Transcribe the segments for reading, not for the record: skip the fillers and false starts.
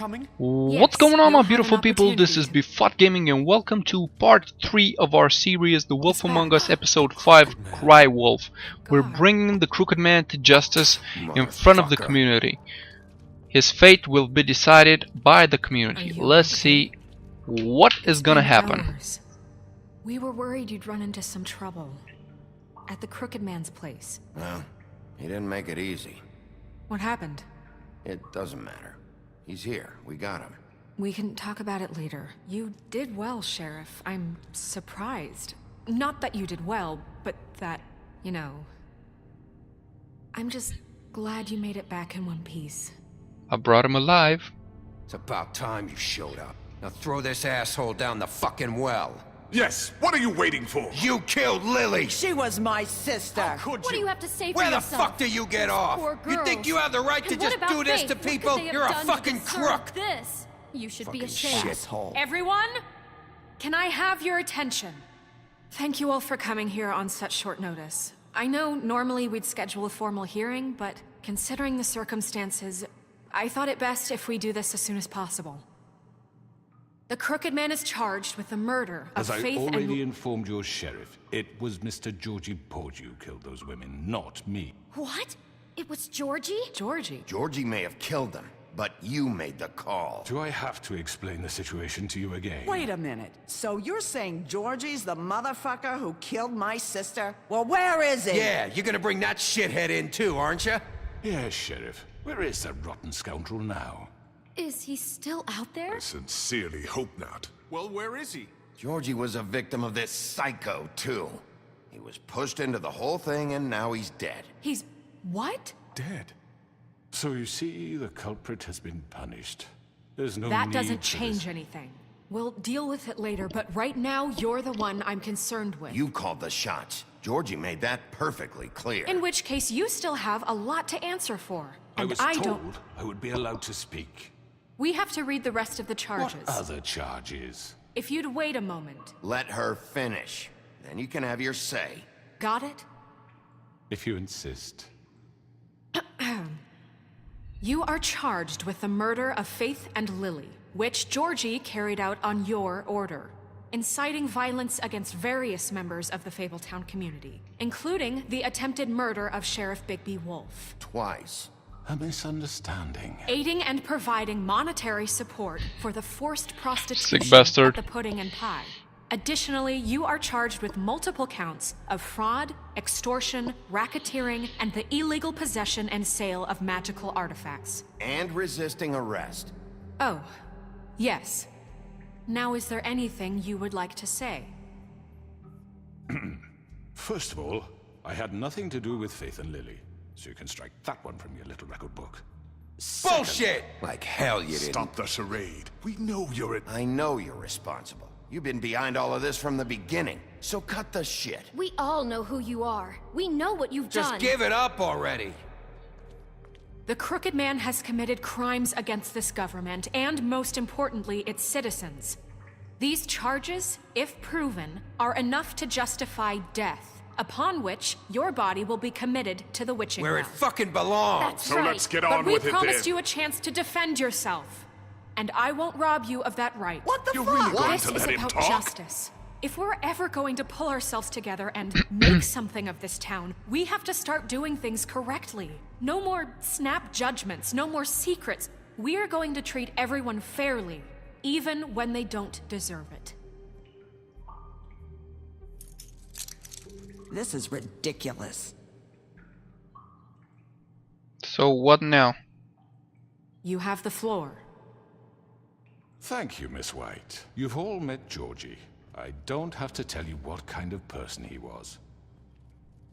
coming? What's going on, my beautiful people? This is Befought Gaming and welcome to part 3 of our series The Wolf Among Us episode 5 Cry Wolf. We're bringing the crooked man to justice in front of the community. His fate will be decided by the community. Let's see what is gonna happen. We were worried you'd run into some trouble at the crooked man's place. Well, he didn't make it easy. What happened? It doesn't matter. He's here. We got him. We can talk about it later. You did well, Sheriff. I'm surprised. Not that you did well, but that, you know... I'm just glad you made it back in one piece. I brought him alive. It's about time you showed up. Now throw this asshole down the fucking well. Yes, what are you waiting for? You killed Lily! She was my sister. How could What do you have to say for Where the yourself? fuck do you get off? Poor You think girls. you have the right to And what just about do this Faith? to What could people? they have You're a done to fucking deserve crook! This. You should be Fucking ashamed. shithole. Everyone, can I have your attention? Thank you all for coming here on such short notice. I know normally we'd schedule a formal hearing, but considering the circumstances, I thought it best if we do this as soon as possible. The crooked man is charged with the murder of As I Faith already and... informed your sheriff, it was Mr. Georgie Porgy who killed those women, not me. What? It was Georgie? Georgie. Georgie may have killed them, but you made the call. Do I have to explain the situation to you again? Wait a minute. So you're saying Georgie's the motherfucker who killed my sister? Well, where is he? Yeah, you're gonna bring that shithead in too, aren't you? Yes, Sheriff. Where is that rotten scoundrel now? Is he still out there? I sincerely hope not. Well, where is he? Georgie was a victim of this psycho, too. He was pushed into the whole thing and now he's dead. He's... what? Dead. So you see, the culprit has been punished. There's no That need doesn't for change this. anything. We'll deal with it later, but right now, you're the one I'm concerned with. You called the shots. Georgie made that perfectly clear. In which case, you still have a lot to answer for. I And was I told don't... I would be allowed to speak. We have to read the rest of the What charges. other charges? If you'd wait a moment. Let her finish. Then you can have your say. Got it? If you insist. You are charged with the murder of Faith and Lily, which Georgie carried out on your order, inciting violence against various members of the Fabletown community, including the attempted murder of Sheriff Bigby Wolf. Twice. A misunderstanding. Aiding and providing monetary support for the forced prostitution Sick bastard. at the Pudding and Pie. Additionally, you are charged with multiple counts of fraud, extortion, racketeering, and the illegal possession and sale of magical artifacts. And resisting arrest. Oh, yes. Now, is there anything you would like to say? First of all, I had nothing to do with Faith and Lily, so you can strike that one from your little record book. Bullshit! Like hell you didn't. Stop the charade. We know you're at... I know you're responsible. You've been behind all of this from the beginning, so cut the shit. We all know who you are. We know what you've Just done. give it up already. The crooked man has committed crimes against this government and, most importantly, its citizens. These charges, if proven, are enough to justify death, upon which your body will be committed to the witching Where it well. fucking belongs. That's So right. let's get But on we with it promised then. you a chance to defend yourself, and I won't rob you of that right. What the You're fuck? really going This to is let him about talk? justice. If we're ever going to pull ourselves together and make something of this town, we have to start doing things correctly. No more snap judgments, no more secrets. We are going to treat everyone fairly, even when they don't deserve it. This is ridiculous. So what now? You have the floor. Thank you, Miss White. You've all met Georgie. I don't have to tell you what kind of person he was.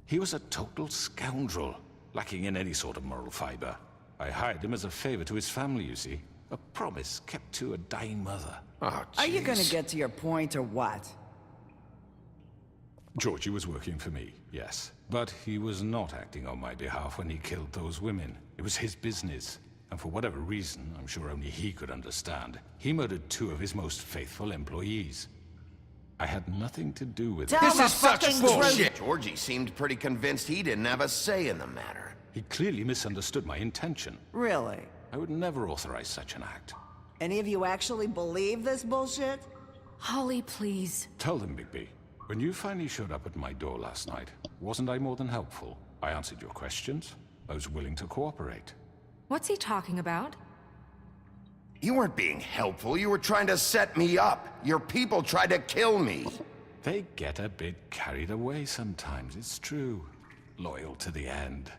He was a total scoundrel, lacking in any sort of moral fiber. I hired him as a favor to his family, you see. A promise kept to a dying mother. Oh, Are you gonna jeez. get to your point or what? Georgie was working for me, yes. But he was not acting on my behalf when he killed those women. It was his business. And for whatever reason, I'm sure only he could understand, he murdered 2 of his most faithful employees. I had nothing to do with it. Tell This the is such fucking bullshit. truth. Georgie seemed pretty convinced he didn't have a say in the matter. He clearly misunderstood my intention. Really? I would never authorize such an act. Any of you actually believe this bullshit? Holly, please. Tell them, Bigby. When you finally showed up at my door last night, wasn't I more than helpful? I answered your questions. I was willing to cooperate. What's he talking about? You weren't being helpful. You were trying to set me up. Your people tried to kill me. They get a bit carried away sometimes, it's true. Loyal to the end.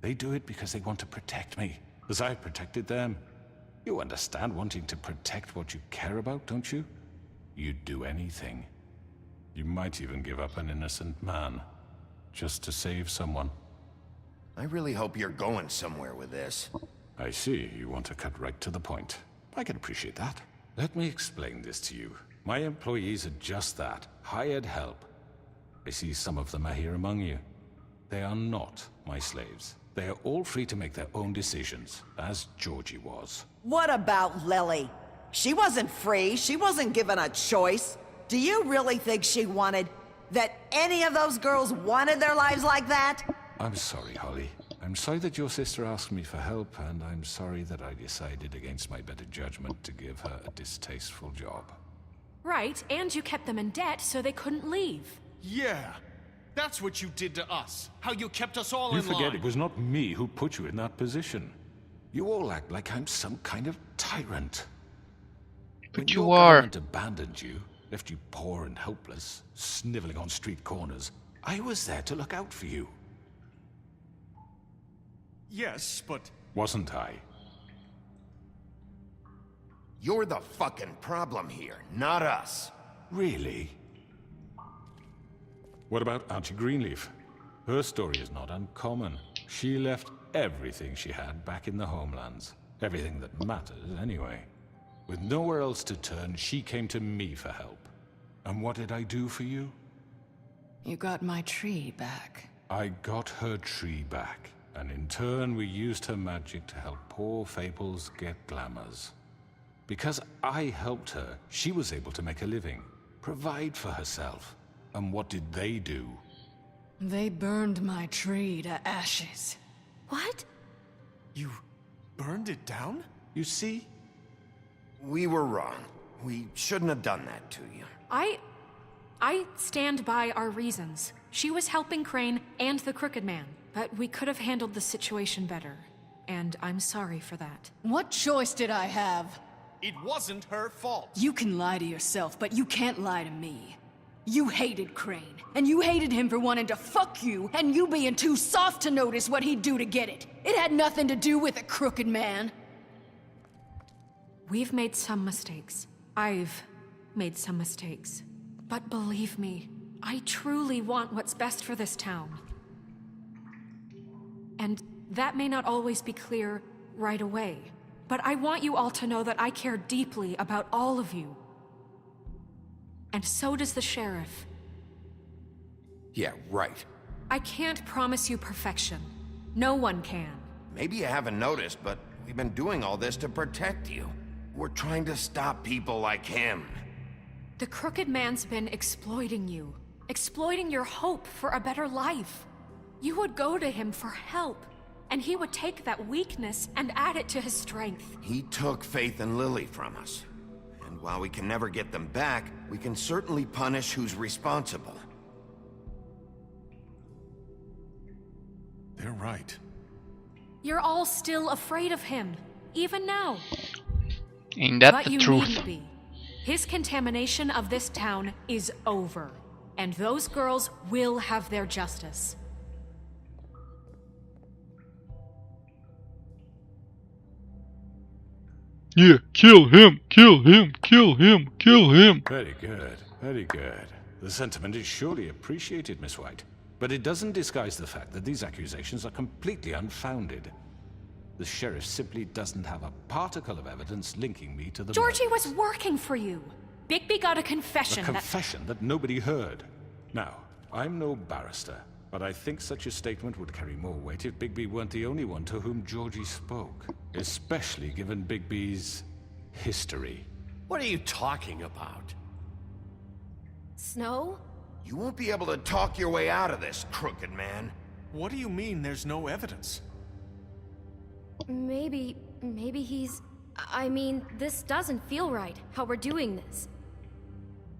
They do it because they want to protect me, as I protected them. You understand wanting to protect what you care about, don't you? You'd do anything. You might even give up an innocent man, just to save someone. I really hope you're going somewhere with this. I see, you want to cut right to the point. I can appreciate that. Let me explain this to you. My employees are just that, hired help. I see some of them are here among you. They are not my slaves. They are all free to make their own decisions, as Georgie was. What about Lily? She wasn't free. She wasn't given a choice. Do you really think she wanted... that any of those girls wanted their lives like that? I'm sorry, Holly. I'm sorry that your sister asked me for help, and I'm sorry that I decided against my better judgment to give her a distasteful job. Right, and you kept them in debt so they couldn't leave. Yeah, that's what you did to us. How you kept us all You in line. forget it was not me who put you in that position. You all act like I'm some kind of tyrant. But When you your are. government abandoned you, left you poor and helpless, sniveling on street corners, I was there to look out for you. Yes, but... Wasn't I? You're the fucking problem here, not us. Really? What about Auntie Greenleaf? Her story is not uncommon. She left everything she had back in the homelands. Everything that matters, anyway. With nowhere else to turn, she came to me for help. And what did I do for you? You got my tree back. I got her tree back. And in turn, we used her magic to help poor Fables get glamours. Because I helped her, she was able to make a living, provide for herself. And what did they do? They burned my tree to ashes. What? You burned it down? You see? We were wrong. We shouldn't have done that to you. I stand by our reasons. She was helping Crane and the Crooked Man, but we could have handled the situation better. And I'm sorry for that. What choice did I have? It wasn't her fault. You can lie to yourself, but you can't lie to me. You hated Crane, and you hated him for wanting to fuck you, and you being too soft to notice what he'd do to get it. It had nothing to do with a Crooked Man. We've made some mistakes. I've made some mistakes. But believe me, I truly want what's best for this town. And that may not always be clear right away. But I want you all to know that I care deeply about all of you. And so does the sheriff. Yeah, right. I can't promise you perfection. No one can. Maybe you haven't noticed, but we've been doing all this to protect you. We're trying to stop people like him. The Crooked Man's been exploiting you. Exploiting your hope for a better life. You would go to him for help. And he would take that weakness and add it to his strength. He took Faith and Lily from us. And while we can never get them back, we can certainly punish who's responsible. They're right. You're all still afraid of him, even now. Ain't that But the you truth? needn't be. His contamination of this town is over. And those girls will have their justice. Yeah, kill him, kill him, kill him, kill him. Very good, very good. The sentiment is surely appreciated, Miss White. But it doesn't disguise the fact that these accusations are completely unfounded. The sheriff simply doesn't have a particle of evidence linking me to the Georgie murders. was working for you. Bigby got a A confession confession that nobody heard. Now, I'm no barrister, but I think such a statement would carry more weight if Bigby weren't the only one to whom Georgie spoke. Especially given Bigby's history. What are you talking about? Snow? You won't be able to talk your way out of this, Crooked Man. What do you mean there's no evidence? Maybe he's... I mean, this doesn't feel right, how we're doing this.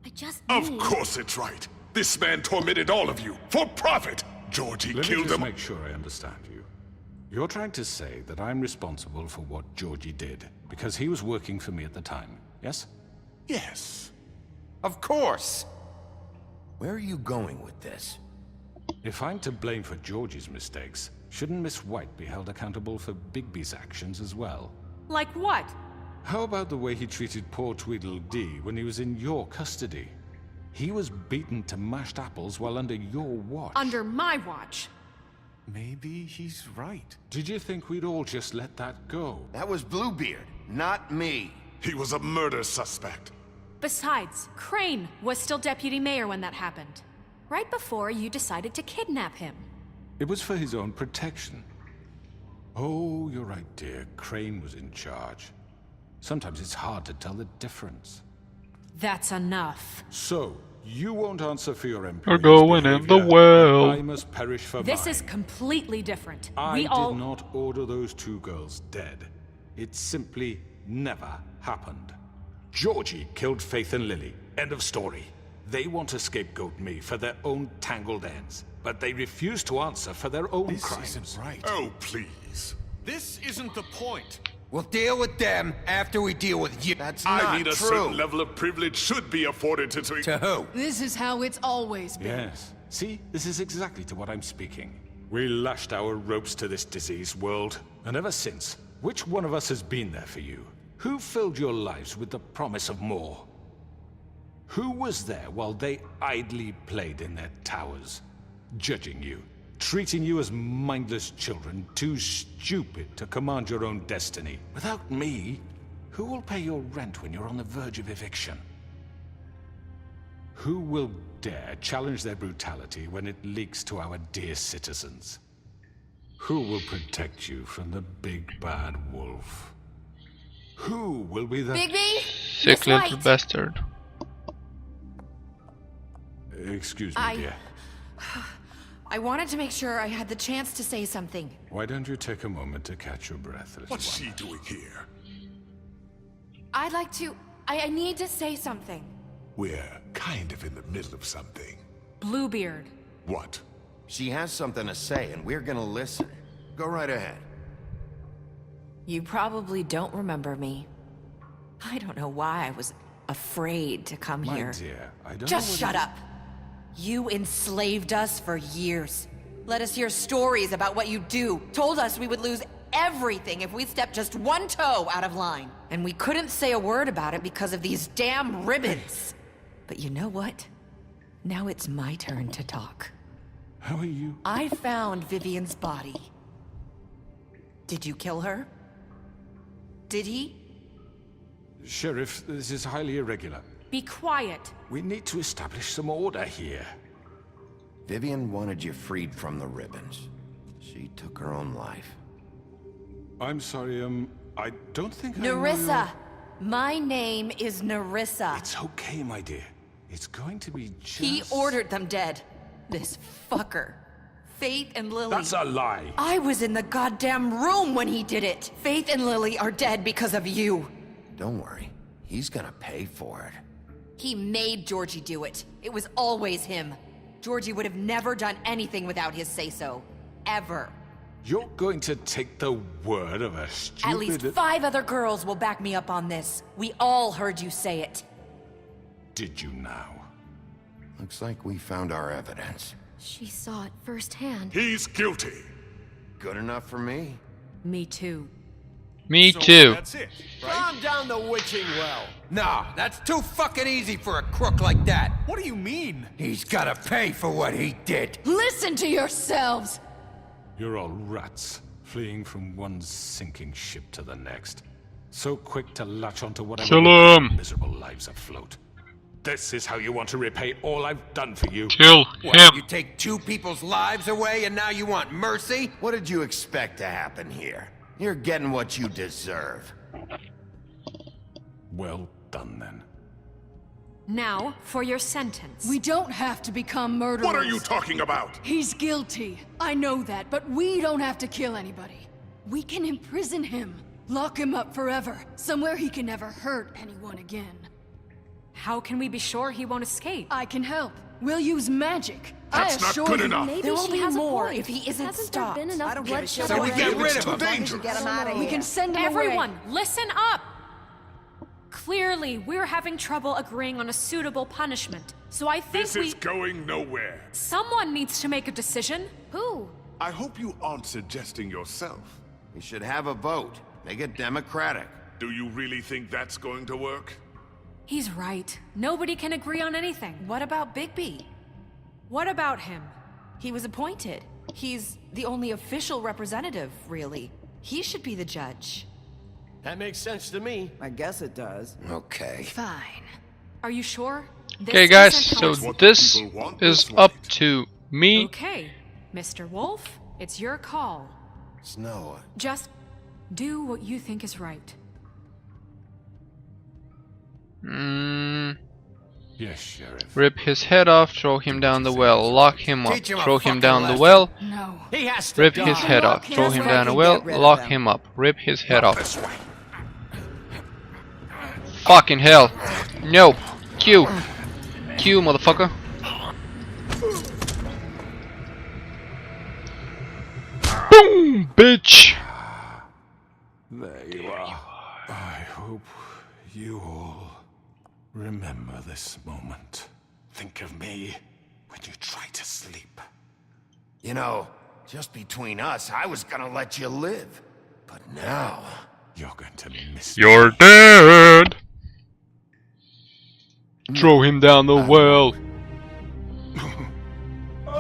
I just Of need... course it's right. This man tormented all of you for profit. Georgie Let me killed just them. make sure I understand you. You're trying to say that I'm responsible for what Georgie did because he was working for me at the time, yes? Yes. Of course! Where are you going with this? If I'm to blame for Georgie's mistakes, shouldn't Miss White be held accountable for Bigby's actions as well? Like what? How about the way he treated poor Tweedledee when he was in your custody? He was beaten to mashed apples while under your watch. Under my watch. Maybe he's right. Did you think we'd all just let that go? That was Bluebeard, not me. He was a murder suspect. Besides, Crane was still deputy mayor when that happened. Right before you decided to kidnap him. It was for his own protection. Oh, you're right, dear. Crane was in charge. Sometimes it's hard to tell the difference. That's enough. So, you won't answer for your We're employees' going in the behavior, well. and I must perish for This mine. is completely different. I We did all... not order those two girls dead. It simply never happened. Georgie killed Faith and Lily. End of story. They want to scapegoat me for their own tangled ends, but they refuse to answer for their own This crimes. isn't right. Oh, please. This isn't the point. We'll deal with them after we deal with you. That's I not mean, a true. certain level of privilege should be afforded to... To who? This is how it's always been. Yes. See, this is exactly to what I'm speaking. We lashed our ropes to this diseased world, and ever since, which one of us has been there for you? Who filled your lives with the promise of more? Who was there while they idly played in their towers, judging you, treating you as mindless children, too stupid to command your own destiny? Without me, who will pay your rent when you're on the verge of eviction? Who will dare challenge their brutality when it leaks to our dear citizens? Who will protect you from the big bad wolf? Who will be the... Bigby? Sick little bastard. Excuse me, dear. I wanted to make sure I had the chance to say something. Why don't you take a moment to catch your breath, little What's one? she doing here? I'd like to... I need to say something. We're kind of in the middle of something. Bluebeard. What? She has something to say, and we're gonna listen. Go right ahead. You probably don't remember me. I don't know why I was afraid to come My here. dear, I don't Just know shut whether- up. You enslaved us for years. Let us hear stories about what you do. Told us we would lose everything if we stepped just one toe out of line. And we couldn't say a word about it because of these damn ribbons. But you know what? Now it's my turn to talk. How are you? I found Vivian's body. Did you kill her? Did he? Sheriff, this is highly irregular. Be quiet. We need to establish some order here. Vivian wanted you freed from the ribbons. She took her own life. I'm sorry, I don't think I know Nerissa! My name is Nerissa. It's okay, my dear. It's going to be just... He ordered them dead. This fucker. Faith and Lily. That's a lie. I was in the goddamn room when he did it. Faith and Lily are dead because of you. Don't worry. He's gonna pay for it. He made Georgie do it. It was always him. Georgie would have never done anything without his say-so. Ever. You're going to take the word of a stupid... At least 5 other girls will back me up on this. We all heard you say it. Did you now? Looks like we found our evidence. She saw it firsthand. He's guilty. Good enough for me. Me too. Me So too. That's it, right? Calm down the witching well. Nah, that's too fucking easy for a crook like that. What do you mean? He's gotta pay for what he did. Listen to yourselves! You're all rats, fleeing from one sinking ship to the next. So quick to latch onto whatever Kill will keep him. miserable lives afloat. This is how you want to repay all I've done for you. Kill What, him. you take 2 people's lives away and now you want mercy? What did you expect to happen here? You're getting what you deserve. Well done, then. Now, for your sentence. We don't have to become murderers. What are you talking about? He's guilty. I know that, but we don't have to kill anybody. We can imprison him. Lock him up forever, somewhere he can never hurt anyone again. How can we be sure he won't escape? I can help. We'll use magic. That's not good enough. Maybe There will she be has a more point. if he isn't Hasn't stopped. there been enough I don't give a bloodshed shit. Then we what get happens. rid of As long him. as you Dangerous. get him out of We here. can send him Everyone, away. listen up! Clearly, we're having trouble agreeing on a suitable punishment. So I think This is going nowhere. someone needs to make a decision. Who? I hope you aren't suggesting yourself. We should have a vote. Make it democratic. Do you really think that's going to work? He's right. Nobody can agree on anything. What about Bigby? What about him? He was appointed. He's the only official representative, really. He should be the judge. That makes sense to me. I guess it does. Okay. Fine. Are you sure? This Okay, guys, isn't so how- what this people want is is up right. to me. Okay, Mr. Wolf, it's your call. Snow. Just do what you think is right. Yes, Sheriff. Rip his head off, throw him down the well, lock him up, Teach him a throw him fucking down the lesson. well, No. He has to rip die. his head off, throw him down the well, lock him up, rip his head off. This way. Fucking hell. No. Q. Q, motherfucker. Boom, bitch. There you are. I hope you all remember this moment. Think of me when you try to sleep. You know, just between us, I was gonna let you live. But now... You're going to miss You're dead. Throw him down the well.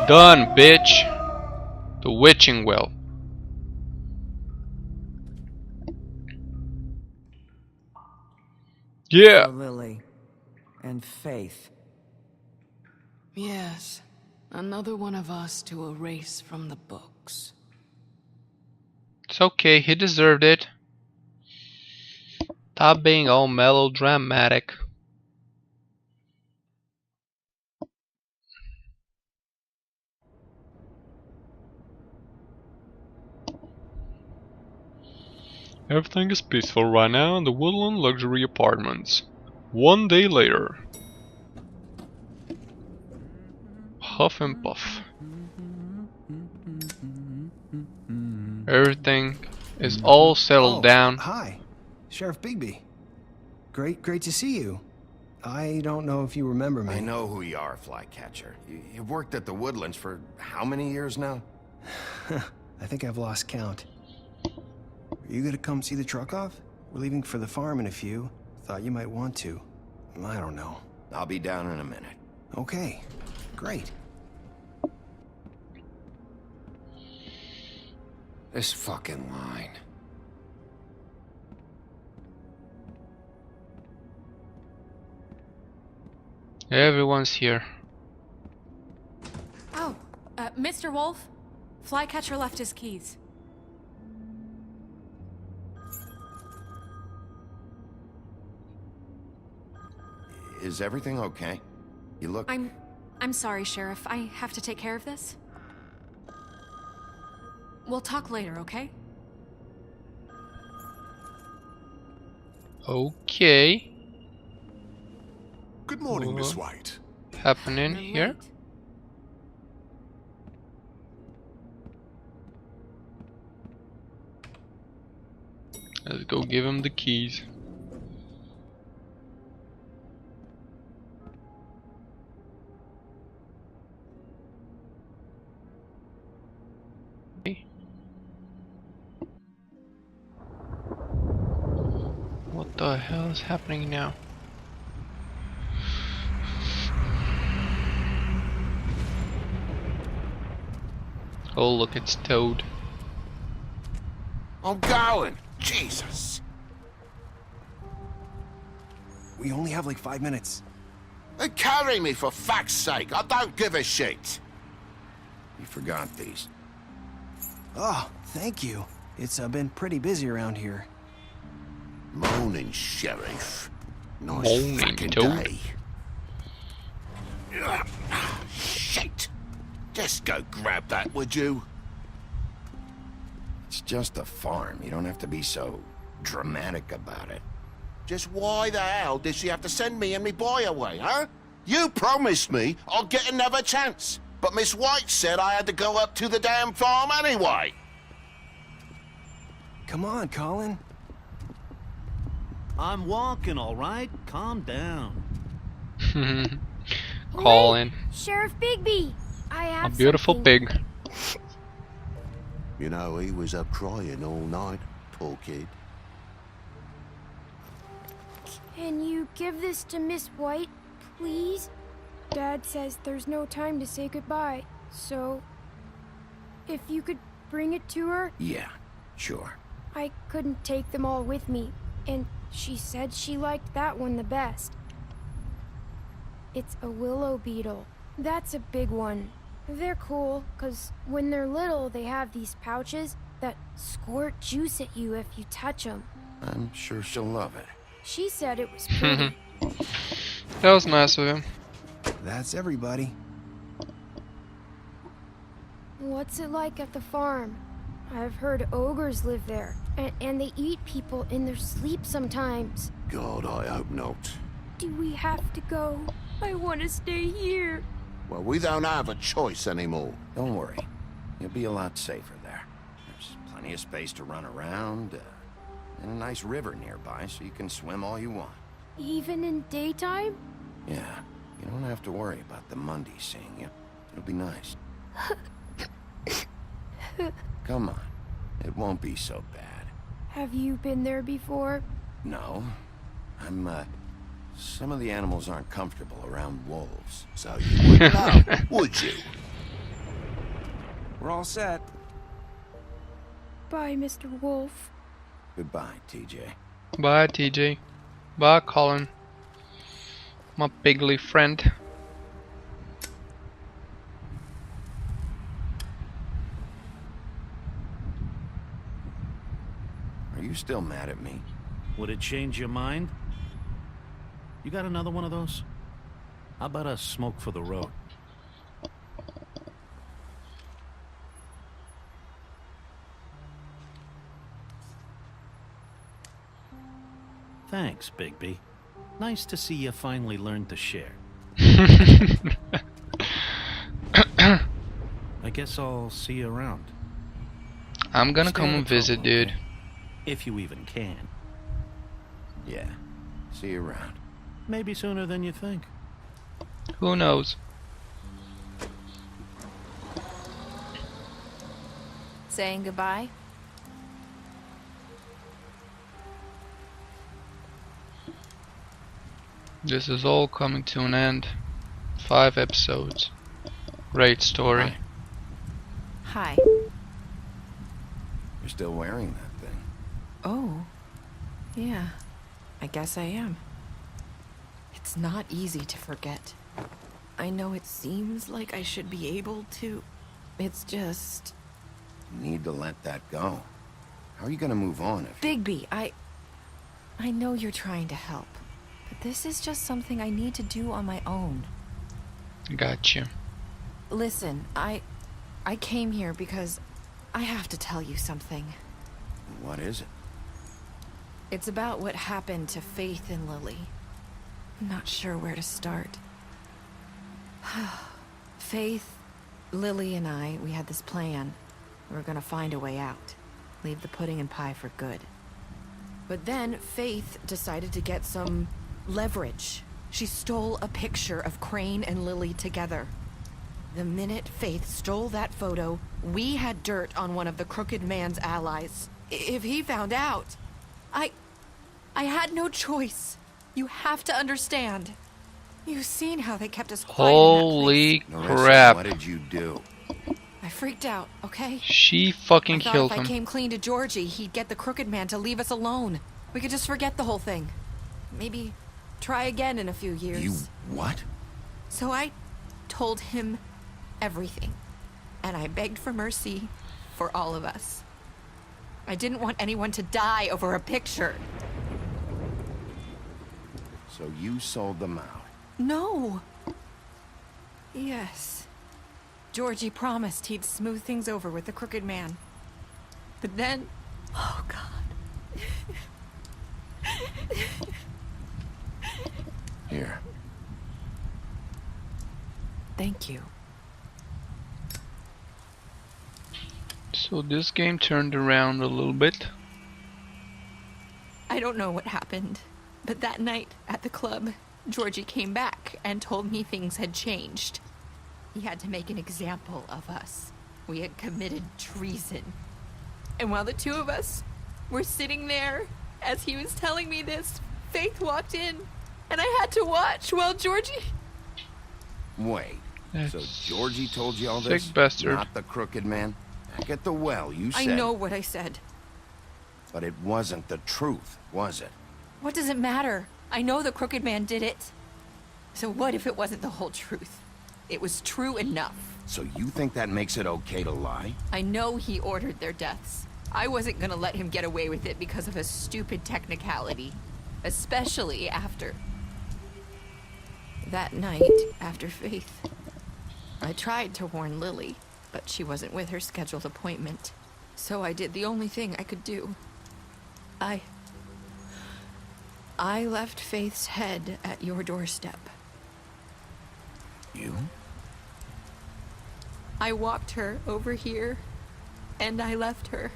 Done, bitch. The witching well. Yeah. For Lily. And Faith. Yes. Another one of us to erase from the books. It's okay, he deserved it. Stop being all melodramatic. Everything is peaceful right now in the Woodland Luxury Apartments. One day later. Huff and puff. Everything is all settled down. Hi, Sheriff Bigby. Great to see you. I don't know if you remember me. I know who you are, Flycatcher. You've worked at the Woodlands for how many years now? I think I've lost count. Are you gonna come see the truck off? We're leaving for the farm in a few. Thought you might want to. I don't know. I'll be down in a minute. Okay, great. This fucking line. Everyone's here. Oh, Mr. Wolf, Flycatcher left his keys. Is everything okay? You look... I'm sorry, Sheriff. I have to take care of this. We'll talk later, okay? Okay. Good morning, Miss What? White. Happening You're here? late. Let's go give him the keys. What the hell is happening now? Oh look, it's Toad. I'm going. Jesus. We only have like 5 minutes. They carry me for fuck's sake. I don't give a shit. You forgot these. Oh, thank you. It's been pretty busy around here. Morning, Sheriff. Nice Morning, fucking Toad. day. Ugh, shit. Just go grab that, would you? It's just a farm. You don't have to be so dramatic about it. Just why the hell did she have to send me and me boy away, huh? You promised me I'll get another chance, but Miss White said I had to go up to the damn farm anyway. Come on, Colin. I'm walking, all right? Calm down. Colin. Sheriff Bigby! I have A beautiful something. pig. You know, he was up crying all night, poor kid. Can you give this to Miss White, please? Dad says there's no time to say goodbye, so if you could bring it to her. Yeah, sure. I couldn't take them all with me, and she said she liked that one the best. It's a willow beetle. That's a big one. They're cool, 'cause when they're little, they have these pouches that squirt juice at you if you touch them. I'm sure she'll love it. She said it was pretty. That was nice of him. That's everybody. What's it like at the farm? I've heard ogres live there, and they eat people in their sleep sometimes. God, I hope not. Do we have to go? I want to stay here. Well, we don't have a choice anymore. Don't worry. You'll be a lot safer there. There's plenty of space to run around, and a nice river nearby so you can swim all you want. Even in daytime? Yeah, you don't have to worry about the Mundy seeing you. It'll be nice. Come on. It won't be so bad. Have you been there before? No. Some of the animals aren't comfortable around wolves. So you wouldn't know, would you? We're all set. Bye, Mr. Wolf. Goodbye, TJ. Bye, TJ. Bye, Colin. My pigly friend. Are you still mad at me? Would it change your mind? You got another one of those? How about a smoke for the road? Thanks, Bigby. Nice to see you finally learned to share. I guess I'll see you around. I'm gonna Stay come out and of visit, trouble, dude. okay? If you even can. Yeah. See you around. Maybe sooner than you think. Who knows? Saying goodbye? This is all coming to an end. 5 episodes. Great story. Hi. You're still wearing that thing. Oh. Yeah. I guess I am. It's not easy to forget. I know it seems like I should be able to. It's just... You need to let that go. How are you gonna move on if... Bigby, I know you're trying to help. But this is just something I need to do on my own. Gotcha. Listen, I came here because I have to tell you something. What is it? It's about what happened to Faith and Lily. I'm not sure where to start. Faith, Lily, and I, we had this plan. We were gonna find a way out. Leave the pudding and pie for good. But then Faith decided to get some leverage. She stole a picture of Crane and Lily together. The minute Faith stole that photo, we had dirt on one of the Crooked Man's allies. If he found out, I had no choice. You have to understand. You've seen how they kept us quiet. Holy Narissa, crap. what did you do? I freaked out, okay? She fucking I thought killed if him. I came clean to Georgie, he'd get the Crooked Man to leave us alone. We could just forget the whole thing. Maybe try again in a few years. You what? So I told him everything. And I begged for mercy for all of us. I didn't want anyone to die over a picture. So you sold them out? No. Yes. Georgie promised he'd smooth things over with the Crooked Man. But then... Oh, God. Here. Thank you. So this game turned around a little bit. I don't know what happened, but that night at the club, Georgie came back and told me things had changed. He had to make an example of us. We had committed treason. And while the two of us were sitting there, as he was telling me this, Faith walked in, and I had to watch while Georgie... Wait, so Georgie told you all sick this? bastard. Not the crooked man? Back at the well, you said... I know what I said. But it wasn't the truth, was it? What does it matter? I know the crooked man did it. So what if it wasn't the whole truth? It was true enough. So you think that makes it okay to lie? I know he ordered their deaths. I wasn't gonna let him get away with it because of a stupid technicality. Especially after... that night, after Faith. I tried to warn Lily, but she wasn't with her scheduled appointment. So I did the only thing I could do. I left Faith's head at your doorstep. You? I walked her over here, and I left her,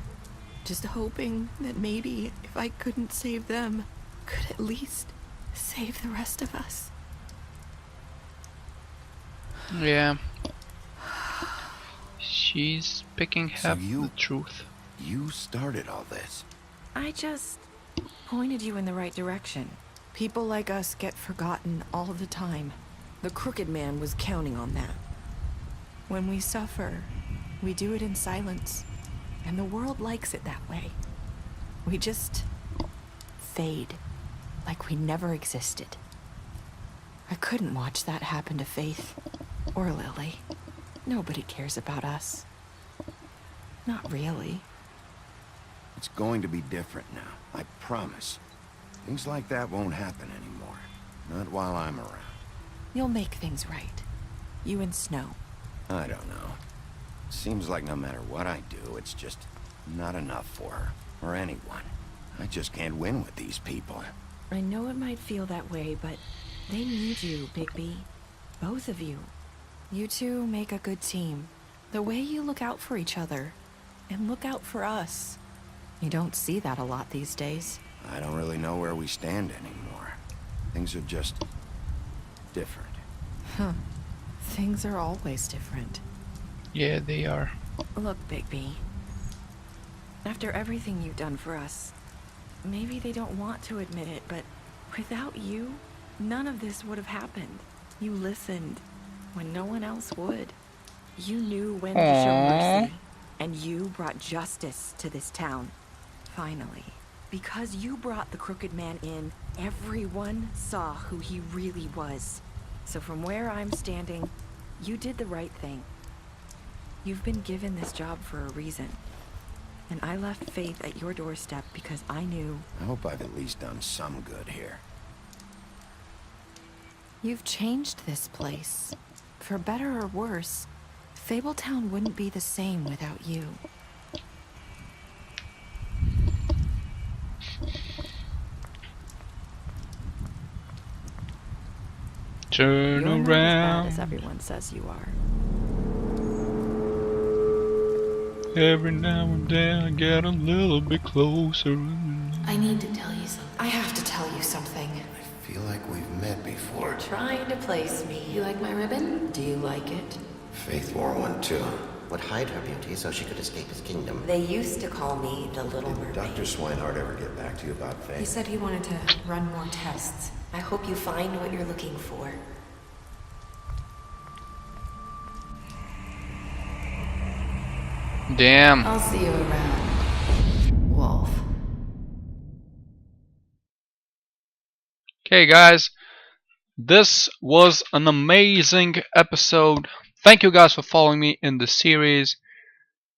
just hoping that maybe if I couldn't save them, could at least save the rest of us. Yeah. She's picking half the truth. You started all this. I just pointed you in the right direction. People like us get forgotten all the time. The crooked man was counting on that. When we suffer, we do it in silence. And the world likes it that way. We just fade, like we never existed. I couldn't watch that happen to Faith or Lily. Nobody cares about us. Not really. It's going to be different now, I promise. Things like that won't happen anymore. Not while I'm around. You'll make things right. You and Snow. I don't know. Seems like no matter what I do, it's just not enough for her, or anyone. I just can't win with these people. I know it might feel that way, but they need you, Bigby. Both of you. You two make a good team. The way you look out for each other, and look out for us. You don't see that a lot these days. I don't really know where we stand anymore. Things are just different. Huh. Things are always different. Yeah, they are. Look, Bigby. After everything you've done for us, maybe they don't want to admit it, but without you, none of this would have happened. You listened when no one else would. You knew when to show mercy, and you brought justice to this town. Finally. Because you brought the crooked man in, everyone saw who he really was. So from where I'm standing, you did the right thing. You've been given this job for a reason. And I left Faith at your doorstep because I knew... I hope I've at least done some good here. You've changed this place. For better or worse, Fabletown wouldn't be the same without you. Turn You're not as around. bad as everyone says you are. Every now and then I get a little bit closer. I need to tell you something. I have to tell you something. I feel like we've met before. You're trying to place me. You like my ribbon? Do you like it? Faith wore one too. Would hide her beauty so she could escape his kingdom. They used to call me the Little Mermaid. Dr. Swinehart ever get back to you about Faith? He said he wanted to run more tests. I hope you find what you're looking for. Damn. I'll see you around, Wolf. Okay, guys. This was an amazing episode. Thank you guys for following me in the series.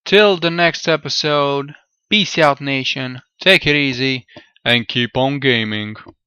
Till the next episode, peace out, nation. Take it easy and keep on gaming.